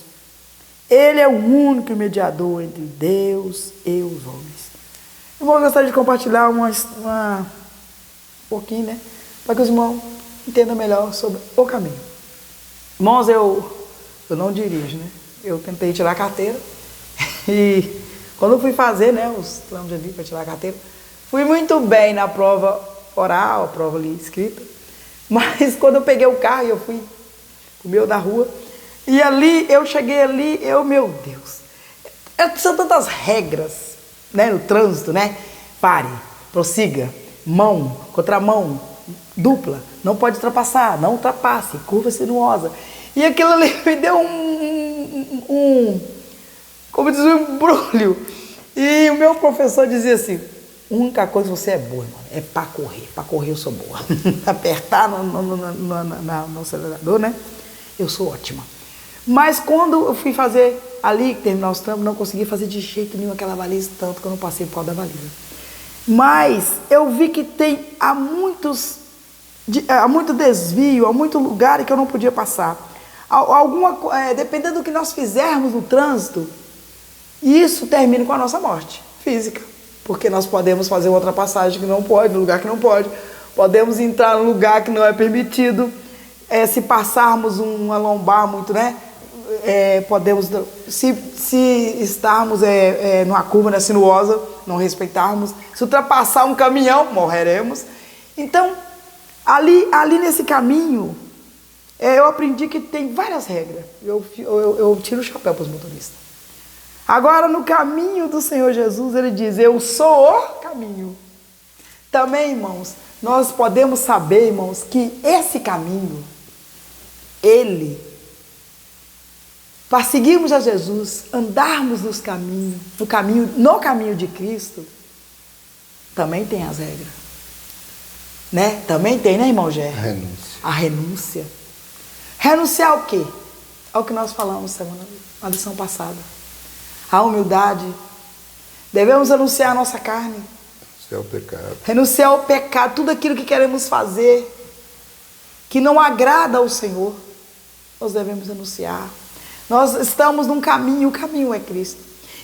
Ele é o único mediador entre Deus e os homens. Eu vou gostar de compartilhar um pouquinho, né? Para que os irmãos entendam melhor sobre o caminho. Irmãos, eu não dirijo, né? Eu tentei tirar a carteira e quando eu fui fazer, né, os trâmites ali para tirar a carteira, fui muito bem na prova oral, a prova ali escrita, mas quando eu peguei o carro e eu fui o meu da rua, e ali, eu cheguei ali, meu Deus, são tantas regras, né, no trânsito, né? Pare, prossiga, mão, contramão, dupla, não pode ultrapassar, não ultrapasse, curva sinuosa. E aquilo ali me deu como diz, um embrulho. E o meu professor dizia assim: a única coisa que você é boa, irmão, é para correr eu sou boa. Apertar no acelerador, né? Eu sou ótima. Mas quando eu fui fazer ali, terminar os trampos, não consegui fazer de jeito nenhum aquela baliza, tanto que eu não passei por causa da baliza. Mas eu vi que há muito desvio, há muito lugar que eu não podia passar. Dependendo do que nós fizermos no trânsito, isso termina com a nossa morte física. Porque nós podemos fazer uma ultrapassagem que não pode, no lugar que não pode. Podemos entrar num lugar que não é permitido. Se passarmos uma lombar muito, né? Podemos, se estarmos numa curva, né, sinuosa, não respeitarmos. Se ultrapassar um caminhão, morreremos. Então, ali nesse caminho, eu aprendi que tem várias regras. Eu tiro o chapéu para os motoristas. Agora, no caminho do Senhor Jesus, ele diz: eu sou o caminho. Também, irmãos, nós podemos saber, irmãos, que esse caminho, para seguirmos a Jesus, andarmos no caminho de Cristo, também tem as regras. Né? Também tem, né, irmão Gé? A renúncia. Renunciar ao quê? Ao que nós falamos na lição passada. A humildade. Devemos anunciar a nossa carne. Renunciar ao pecado. Renunciar ao pecado, tudo aquilo que queremos fazer, que não agrada ao Senhor, nós devemos anunciar. Nós estamos num caminho, o caminho é Cristo.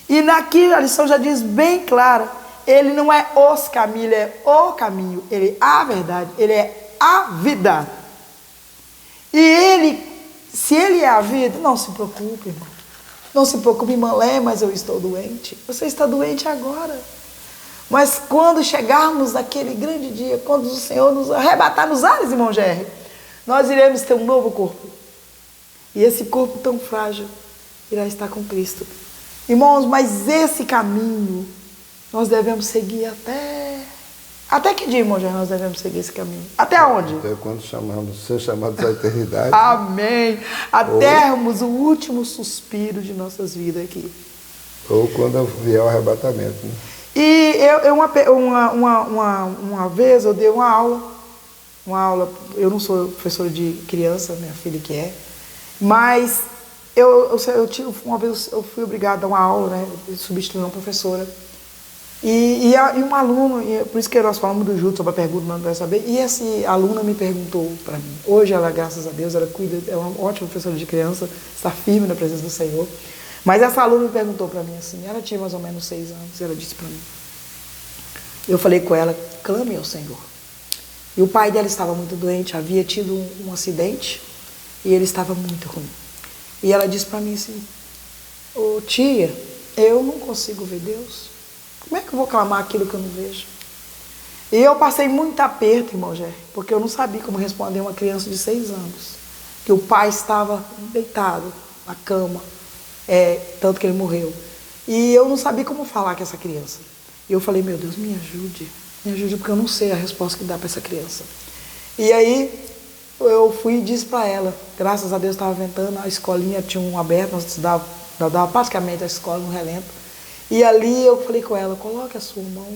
E naquilo a lição já diz bem clara, ele não é os caminhos, ele é o caminho, ele é a verdade, ele é a vida. E se ele é a vida, não se preocupe, irmão. Não se preocupe, irmã Lé, mas eu estou doente. Você está doente agora. Mas quando chegarmos naquele grande dia, quando o Senhor nos arrebatar nos ares, irmão Gerry, nós iremos ter um novo corpo. E esse corpo tão frágil irá estar com Cristo. Irmãos, mas esse caminho nós devemos seguir até que dia, irmão Gerry, nós devemos seguir esse caminho? Até onde? Até quando ser chamados à eternidade. Amém. Atermos o último suspiro de nossas vidas aqui. Ou quando vier o arrebatamento, né? E uma vez eu dei uma aula, eu não sou professora de criança, minha filha que é, mas uma vez eu fui obrigada a dar uma aula, né, substituir uma professora, e um aluno, por isso que nós falamos do Júlio sobre a pergunta, não vai saber, e essa aluna me perguntou para mim, hoje ela, graças a Deus, ela cuida, é uma ótima professora de criança, está firme na presença do Senhor. Mas essa aluna me perguntou para mim assim, ela tinha mais ou menos 6 anos, e ela disse para mim, eu falei com ela, clame ao Senhor. E o pai dela estava muito doente, havia tido um acidente, e ele estava muito ruim. E ela disse para mim assim, ô tia, eu não consigo ver Deus, como é que eu vou clamar aquilo que eu não vejo? E eu passei muito aperto, irmão Gé, porque eu não sabia como responder uma criança de 6 anos, que o pai estava deitado na cama, tanto que ele morreu. E eu não sabia como falar com essa criança. E eu falei, meu Deus, me ajude. Me ajude, porque eu não sei a resposta que dá para essa criança. E aí eu fui e disse para ela, graças a Deus estava ventando, a escolinha tinha um aberto, nós dava praticamente a escola no relento. E ali eu falei com ela, coloque a sua mão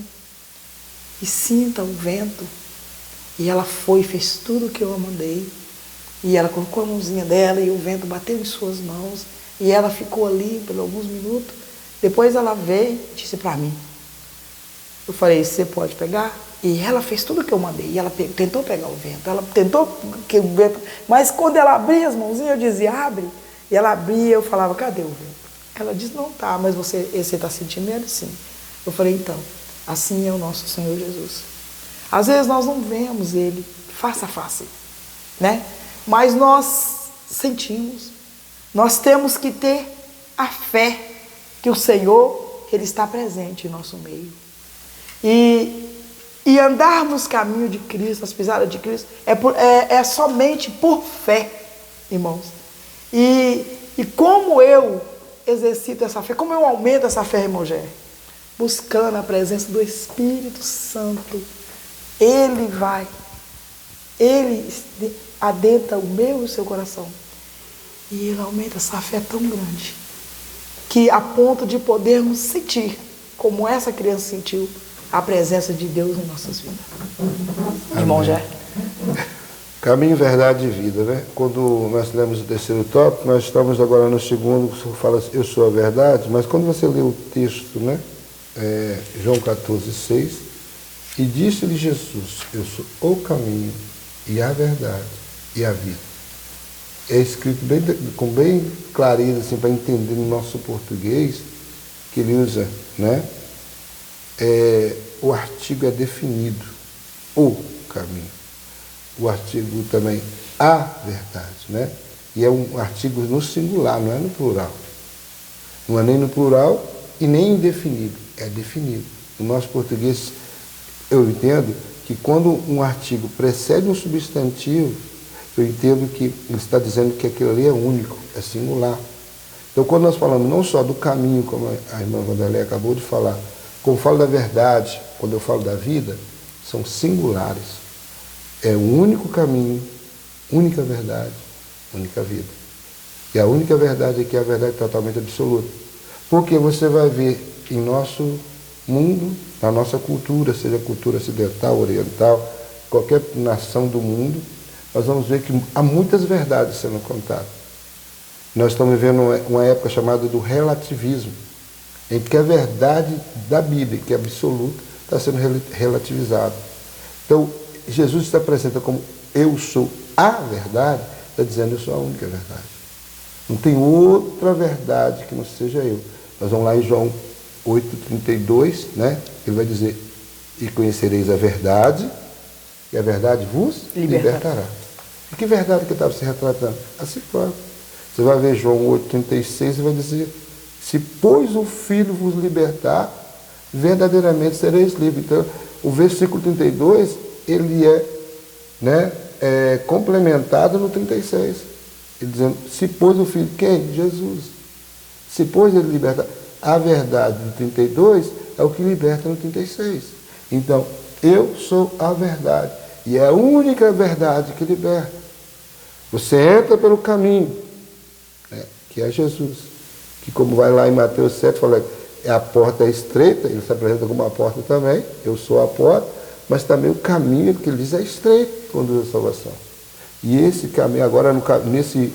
e sinta o vento. E ela foi, fez tudo o que eu a mandei. E ela colocou a mãozinha dela e o vento bateu em suas mãos. E ela ficou ali por alguns minutos. Depois ela veio e disse para mim. Eu falei, você pode pegar? E ela fez tudo o que eu mandei. E ela tentou pegar o vento. Ela tentou que o vento... Mas quando ela abria as mãozinhas, eu dizia, abre. E ela abria, eu falava, cadê o vento? Ela disse, não tá, mas você está sentindo ele sim. Eu falei, então, assim é o nosso Senhor Jesus. Às vezes nós não vemos ele face a face, né? Mas nós sentimos. Nós temos que ter a fé que o Senhor, ele está presente em nosso meio. E andarmos caminho de Cristo, as pisadas de Cristo, é somente por fé, irmãos. E como eu exercito essa fé, como eu aumento essa fé, irmão Gé? Buscando a presença do Espírito Santo. Ele adentra o meu e o seu coração. E ele aumenta essa fé tão grande, que a ponto de podermos sentir, como essa criança sentiu, a presença de Deus em nossas vidas. Irmão Gé? Caminho, verdade e vida, né? Quando nós lemos o terceiro tópico, nós estamos agora no segundo, que fala eu sou a verdade, mas quando você lê o texto, né? João 14,6, e disse-lhe Jesus, eu sou o caminho e a verdade e a vida. É escrito com bem clareza, assim, para entender no nosso português, que ele usa, né? O artigo é definido, o caminho. O artigo também, a verdade, né? E é um artigo no singular, não é no plural. Não é nem no plural e nem indefinido, é definido. No nosso português, eu entendo que quando um artigo precede um substantivo, eu entendo que ele está dizendo que aquilo ali é único, é singular. Então, quando nós falamos não só do caminho, como a irmã Vanderlei acabou de falar, quando eu falo da verdade, quando eu falo da vida, são singulares. É o único caminho, única verdade, única vida. E a única verdade aqui é a verdade totalmente absoluta. Porque você vai ver em nosso mundo, na nossa cultura, seja cultura ocidental, oriental, qualquer nação do mundo, nós vamos ver que há muitas verdades sendo contadas. Nós estamos vivendo uma época chamada do relativismo, em que a verdade da Bíblia, que é absoluta, está sendo relativizada. Então, Jesus se apresenta como eu sou a verdade, está dizendo eu sou a única verdade. Não tem outra verdade que não seja eu. Nós vamos lá em João 8,32, né? Ele vai dizer, e conhecereis a verdade, e a verdade vos libertará. E que verdade que estava se retratando? A si próprio. Você vai ver João 8,36 e vai dizer, se pois o Filho vos libertar, verdadeiramente sereis livres. Então, o versículo 32, ele é complementado no 36. Ele dizendo, se pôs o Filho, quem? Jesus. Se pôs ele libertar. A verdade do 32 é o que liberta no 36. Então, eu sou a verdade. E é a única verdade que liberta. Você entra pelo caminho, né, que é Jesus. Que como vai lá em Mateus 7, fala, a porta é estreita, ele se apresenta como uma porta também, eu sou a porta, mas também o caminho que ele diz é estreito, que conduz à salvação. E esse caminho, agora nesse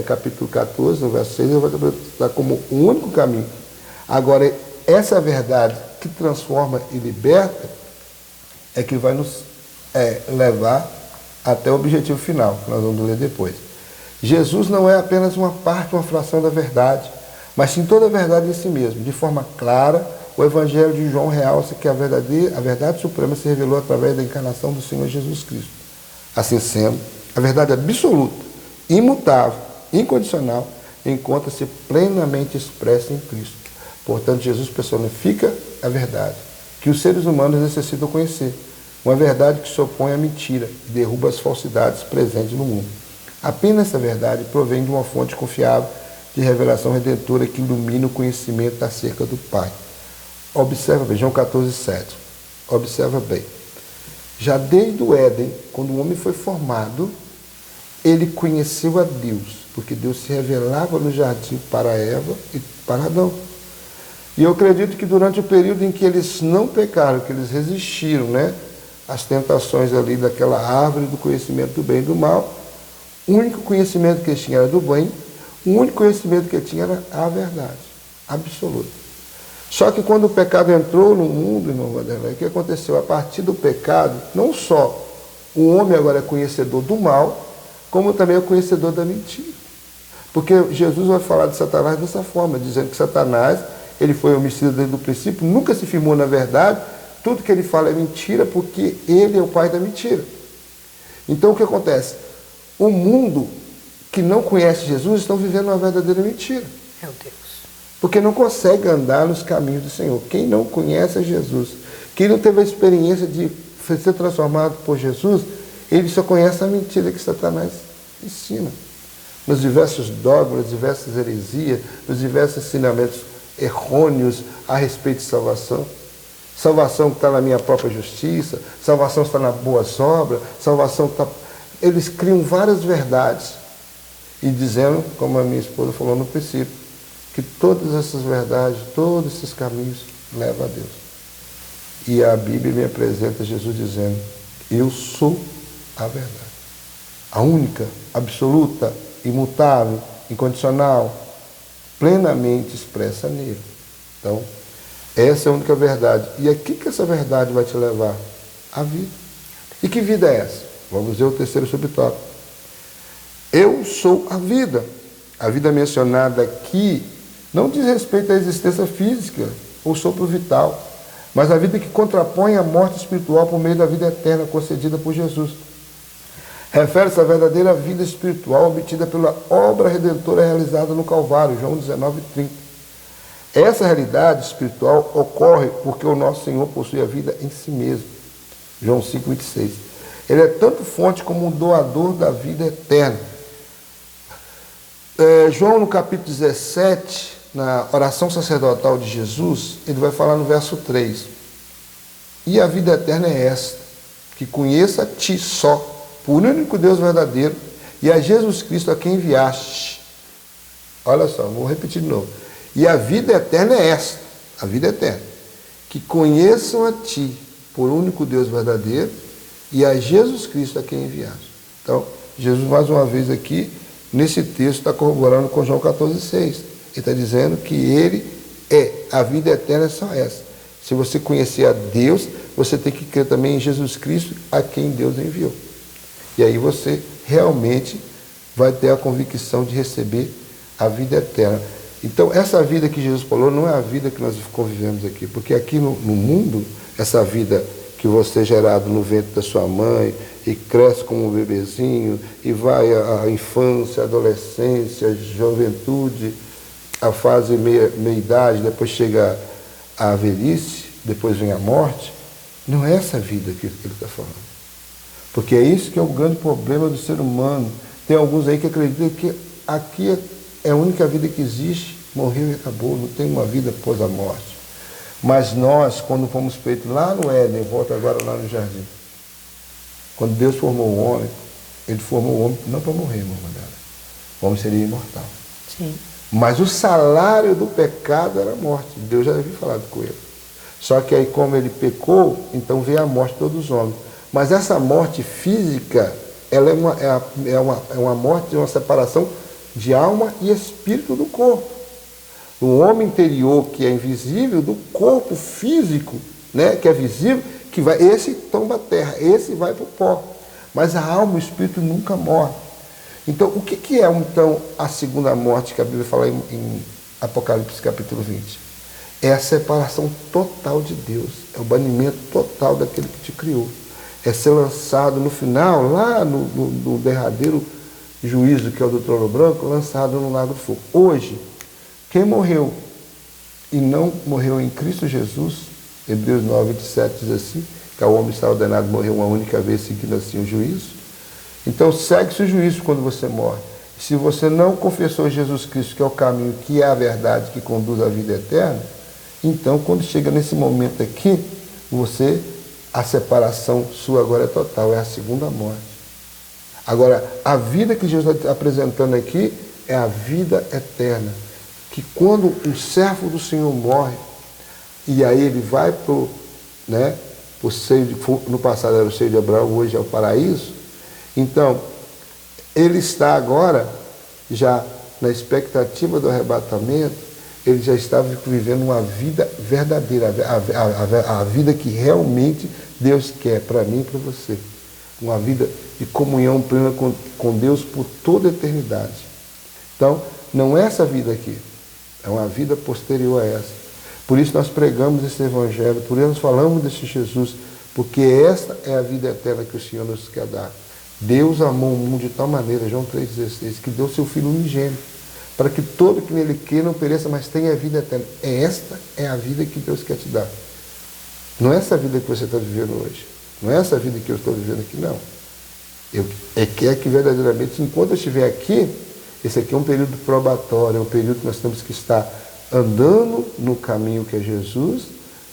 capítulo 14, no verso 6, ele vai apresentar como o único caminho. Agora, essa verdade que transforma e liberta é que vai nos levar até o objetivo final, que nós vamos ler depois. Jesus não é apenas uma parte, uma fração da verdade, mas sim toda a verdade em si mesmo. De forma clara, o Evangelho de João realça que a verdade suprema se revelou através da encarnação do Senhor Jesus Cristo. Assim sendo, a verdade absoluta, imutável, incondicional, encontra-se plenamente expressa em Cristo. Portanto, Jesus personifica a verdade, que os seres humanos necessitam conhecer. Uma verdade que se opõe à mentira e derruba as falsidades presentes no mundo. Apenas essa verdade provém de uma fonte confiável de revelação redentora que ilumina o conhecimento acerca do Pai. Observa, João 14,7. Observa bem. Já desde o Éden, quando o homem foi formado, ele conheceu a Deus, porque Deus se revelava no jardim para Eva e para Adão. E eu acredito que durante o período em que eles não pecaram, que eles resistiram, né, às tentações ali daquela árvore do conhecimento do bem e do mal, o único conhecimento que eles tinham era do bem, o único conhecimento que eles tinham era a verdade absoluta. Só que quando o pecado entrou no mundo, irmão Vanderlei, o que aconteceu? A partir do pecado, não só o homem agora é conhecedor do mal, como também é conhecedor da mentira. Porque Jesus vai falar de Satanás dessa forma, dizendo que Satanás, ele foi homicida desde o princípio, nunca se firmou na verdade, tudo que ele fala é mentira, porque ele é o pai da mentira. Então o que acontece? O mundo que não conhece Jesus estão vivendo uma verdadeira mentira. Meu Deus. Porque não consegue andar nos caminhos do Senhor. Quem não conhece Jesus, quem não teve a experiência de ser transformado por Jesus, ele só conhece a mentira que Satanás ensina. Nos diversos dogmas, nas diversas heresias, nos diversos ensinamentos errôneos a respeito de salvação. Salvação que está na minha própria justiça, salvação está na boas obras, salvação está... Eles criam várias verdades e dizendo, como a minha esposa falou no princípio, que todas essas verdades, todos esses caminhos levam a Deus. E a Bíblia me apresenta Jesus dizendo, eu sou a verdade. A única, absoluta, imutável, incondicional, plenamente expressa nele. Então, essa é a única verdade. E a que essa verdade vai te levar? A vida. E que vida é essa? Vamos ver o terceiro subtópico. Eu sou a vida. A vida mencionada aqui não diz respeito à existência física ou sopro vital, mas a vida que contrapõe a morte espiritual por meio da vida eterna concedida por Jesus. Refere-se à verdadeira vida espiritual obtida pela obra redentora realizada no Calvário, João 19:30. Essa realidade espiritual ocorre porque o nosso Senhor possui a vida em si mesmo, João 5:26. Ele é tanto fonte como um doador da vida eterna. João, no capítulo 17, na oração sacerdotal de Jesus, ele vai falar no verso 3. E a vida eterna é esta, que conheça a ti só, por único Deus verdadeiro, e a Jesus Cristo a quem enviaste. Olha só, vou repetir de novo. E a vida eterna é esta, a vida eterna, que conheçam a ti, por único Deus verdadeiro, e a Jesus Cristo a quem enviaste. Então, Jesus mais uma vez aqui, nesse texto, está corroborando com João 14,6. Ele está dizendo que ele é, a vida eterna é só essa. Se você conhecer a Deus, você tem que crer também em Jesus Cristo, a quem Deus enviou. E aí você realmente vai ter a convicção de receber a vida eterna. Então, essa vida que Jesus falou não é a vida que nós convivemos aqui, porque aqui no mundo, essa vida que você é gerado no ventre da sua mãe e cresce como um bebezinho e vai à infância, adolescência, juventude, a fase meia-idade, depois chega a velhice, depois vem a morte, não é essa vida que ele está falando. Porque é isso que é o grande problema do ser humano. Tem alguns aí que acreditam que aqui é a única vida que existe, morreu e acabou, não tem uma vida após a morte. Mas nós, quando fomos feitos lá no Éden, volta agora lá no jardim, quando Deus formou o homem, ele formou o homem não para morrer, irmã Mandela. O homem seria imortal. Sim. Mas o salário do pecado era a morte. Deus já havia falado com ele. Só que aí, como ele pecou, então veio a morte de todos os homens. Mas essa morte física, ela é uma morte, uma separação de alma e espírito do corpo. O homem interior, que é invisível, do corpo físico, né, que é visível, que vai, esse tomba a terra, esse vai para o pó. Mas a alma e o espírito nunca morrem. Então, o que é então a segunda morte que a Bíblia fala em Apocalipse capítulo 20? É a separação total de Deus, é o banimento total daquele que te criou. É ser lançado no final, lá no derradeiro juízo, que é o do trono branco, lançado no lago de fogo. Hoje, quem morreu e não morreu em Cristo Jesus, Hebreus 9:27 diz assim, que o homem está ordenado a morrer uma única vez, seguindo assim o juízo. Então segue-se o juízo quando você morre. Se você não confessou Jesus Cristo, que é o caminho, que é a verdade, que conduz à vida eterna, então quando chega nesse momento aqui, você a separação sua agora é total, é a segunda morte. Agora, a vida que Jesus está apresentando aqui é a vida eterna. Que quando um servo do Senhor morre, e aí ele vai para o, né, no passado era o seio de Abraão, hoje é o paraíso. Então, ele está agora já na expectativa do arrebatamento, ele já está vivendo uma vida verdadeira, a vida que realmente Deus quer para mim e para você. Uma vida de comunhão plena com Deus por toda a eternidade. Então, não é essa vida aqui, é uma vida posterior a essa. Por isso nós pregamos esse Evangelho, por isso nós falamos desse Jesus, porque esta é a vida eterna que o Senhor nos quer dar. Deus amou o mundo de tal maneira, João 3,16, que deu seu Filho unigênito, para que todo que nele crê não pereça, mas tenha a vida eterna. Esta é a vida que Deus quer te dar. Não é essa vida que você está vivendo hoje. Não é essa vida que eu estou vivendo aqui, não. É que verdadeiramente, enquanto eu estiver aqui, esse aqui é um período probatório, é um período que nós temos que estar andando no caminho que é Jesus,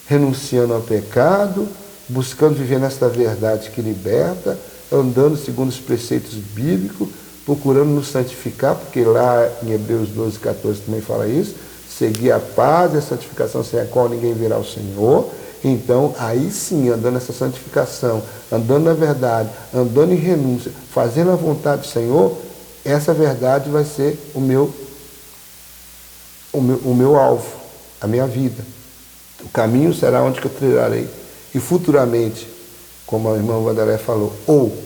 renunciando ao pecado, buscando viver nesta verdade que liberta, andando segundo os preceitos bíblicos, procurando nos santificar, porque lá em Hebreus 12, 14 também fala isso, seguir a paz e a santificação sem a qual ninguém verá o Senhor. Então, aí sim, andando nessa santificação, andando na verdade, andando em renúncia, fazendo a vontade do Senhor, essa verdade vai ser o meu alvo, a minha vida. O caminho será onde que eu trilharei. E futuramente, como a irmã Wanderlei falou, ou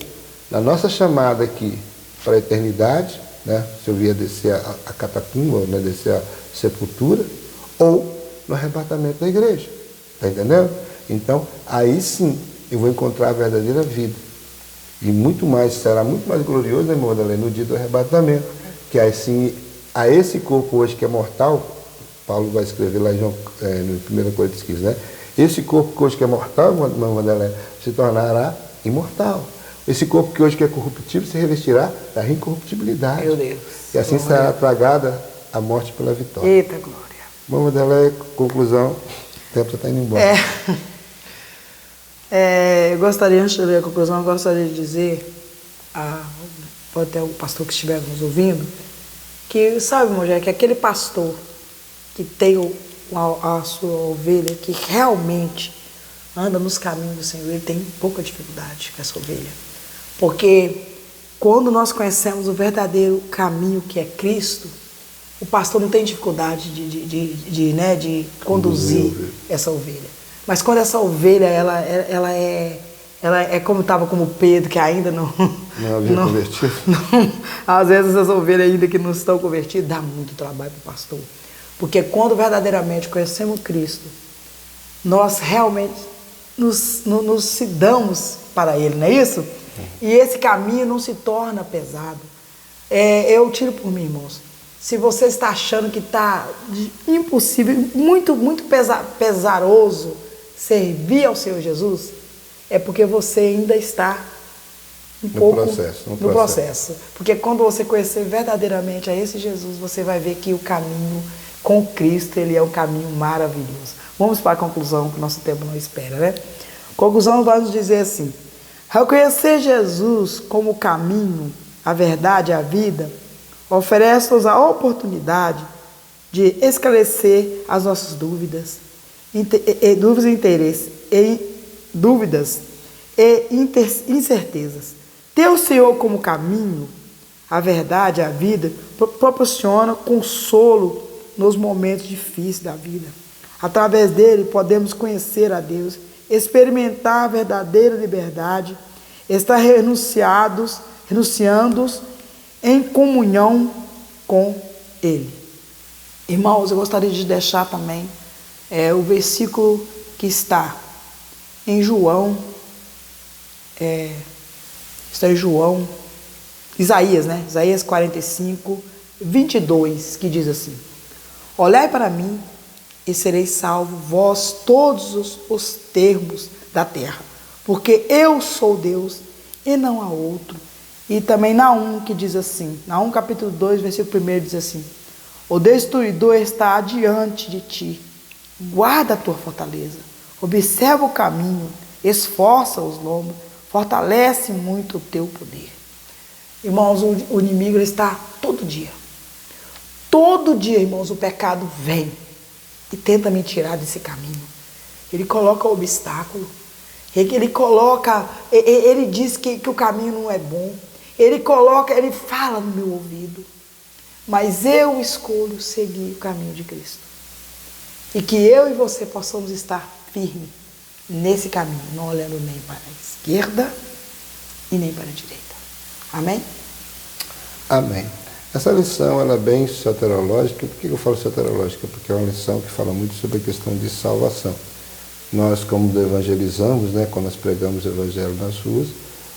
na nossa chamada aqui para a eternidade, né, se eu vier descer a catacumba, né, descer a sepultura, ou no arrebatamento da igreja. Está entendendo? Então, aí sim, eu vou encontrar a verdadeira vida. E muito mais, será muito mais glorioso, né, irmã Wanderlei, no dia do arrebatamento. Que assim, a esse corpo hoje que é mortal, Paulo vai escrever lá em no 1 Coríntios 15, né? Esse corpo que hoje que é mortal, irmã Wanderlei, se tornará imortal. Esse corpo que hoje que é corruptível se revestirá da incorruptibilidade. Meu Deus. E assim será tragada a morte pela vitória. Eita glória. Irmã Wanderlei, conclusão, o tempo já está indo embora. Eu gostaria, antes de ler a conclusão, eu gostaria de dizer, pode ter o pastor que estiver nos ouvindo, que sabe, mulher, que aquele pastor que tem a sua ovelha, que realmente anda nos caminhos do Senhor, ele tem pouca dificuldade com essa ovelha. Porque quando nós conhecemos o verdadeiro caminho que é Cristo, o pastor não tem dificuldade de conduzir essa ovelha. Mas quando essa ovelha, ela é como estava como Pedro, que ainda não havia convertido. Às vezes essas ovelhas ainda que não estão convertidas, dá muito trabalho para o pastor. Porque quando verdadeiramente conhecemos Cristo, nós realmente nos se damos para Ele, não é isso? E esse caminho não se torna pesado. Eu tiro por mim, irmãos. Se você está achando que está impossível, muito, muito pesaroso servir ao Senhor Jesus, é porque você ainda está no processo. Porque quando você conhecer verdadeiramente a esse Jesus, você vai ver que o caminho com Cristo, ele é um caminho maravilhoso. Vamos para a conclusão, que o nosso tempo não espera, né? Conclusão vai nos dizer assim: reconhecer Jesus como o caminho, a verdade e a vida, oferece-nos a oportunidade de esclarecer as nossas dúvidas e incertezas. Ter o Senhor como caminho, a verdade, a vida, proporciona consolo nos momentos difíceis da vida. Através dele podemos conhecer a Deus, experimentar a verdadeira liberdade, estar renunciando em comunhão com Ele. Irmãos, eu gostaria de deixar também o versículo que está em João, Isaías, né? Isaías 45, 22, que diz assim: olhai para mim e sereis salvos, vós todos os termos da terra, porque eu sou Deus e não há outro. E também Naum, que diz assim, Naum capítulo 2, versículo 1 diz assim: o destruidor está adiante de ti, guarda a tua fortaleza, observa o caminho esforça os lombos, fortalece muito o teu poder. Irmãos, o inimigo ele está todo dia. Todo dia, irmãos, o pecado vem e tenta me tirar desse caminho. Ele coloca obstáculo. Ele diz que o caminho não é bom. Ele fala no meu ouvido. Mas eu escolho seguir o caminho de Cristo. E que eu e você possamos estar firmes nesse caminho, não olhando nem para a esquerda e nem para a direita. Amém? Amém. Essa lição ela é bem soterológica. Por que eu falo soterológica? Porque é uma lição que fala muito sobre a questão de salvação. Nós, como evangelizamos, né, quando nós pregamos o evangelho nas ruas,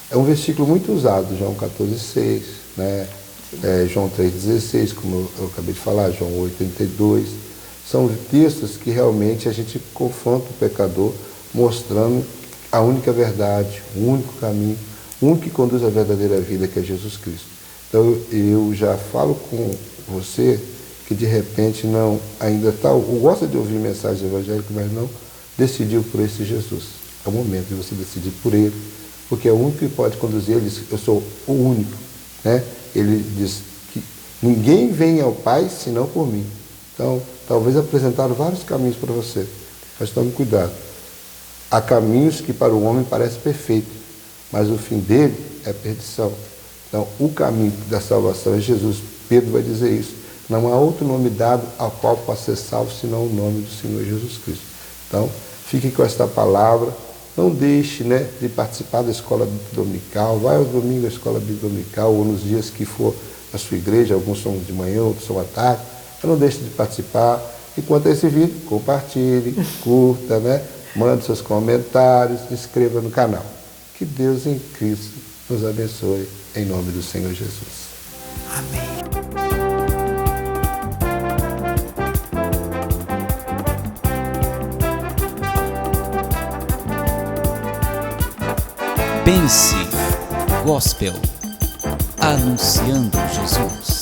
é um versículo muito usado, João 14,6, né, João 3,16, como eu acabei de falar, João 8,32. São textos que realmente a gente confronta o pecador, mostrando a única verdade, o único caminho, o único que conduz à verdadeira vida, que é Jesus Cristo. Então eu já falo com você que de repente não ainda está, gosta de ouvir mensagens evangélicas, mas não decidiu por esse Jesus. É o momento de você decidir por ele, porque é o único que pode conduzir. Ele diz, eu sou o único, né? Ele diz que ninguém vem ao Pai senão por mim. Então, talvez apresentaram vários caminhos para você, mas tome cuidado. Há caminhos que para o homem parecem perfeitos, mas o fim dele é perdição. Então, o caminho da salvação é Jesus. Pedro vai dizer isso. Não há outro nome dado ao qual possa ser salvo senão o nome do Senhor Jesus Cristo. Então, fique com esta palavra. Não deixe, né, de participar da escola dominical. Vai aos domingos à escola dominical ou nos dias que for na sua igreja. Alguns são de manhã, outros são à tarde. Mas não deixe de participar. E quanto a esse vídeo, compartilhe, curta, né? Mande seus comentários, se inscreva no canal. Que Deus em Cristo nos abençoe, em nome do Senhor Jesus. Amém. Pense Gospel, anunciando Jesus.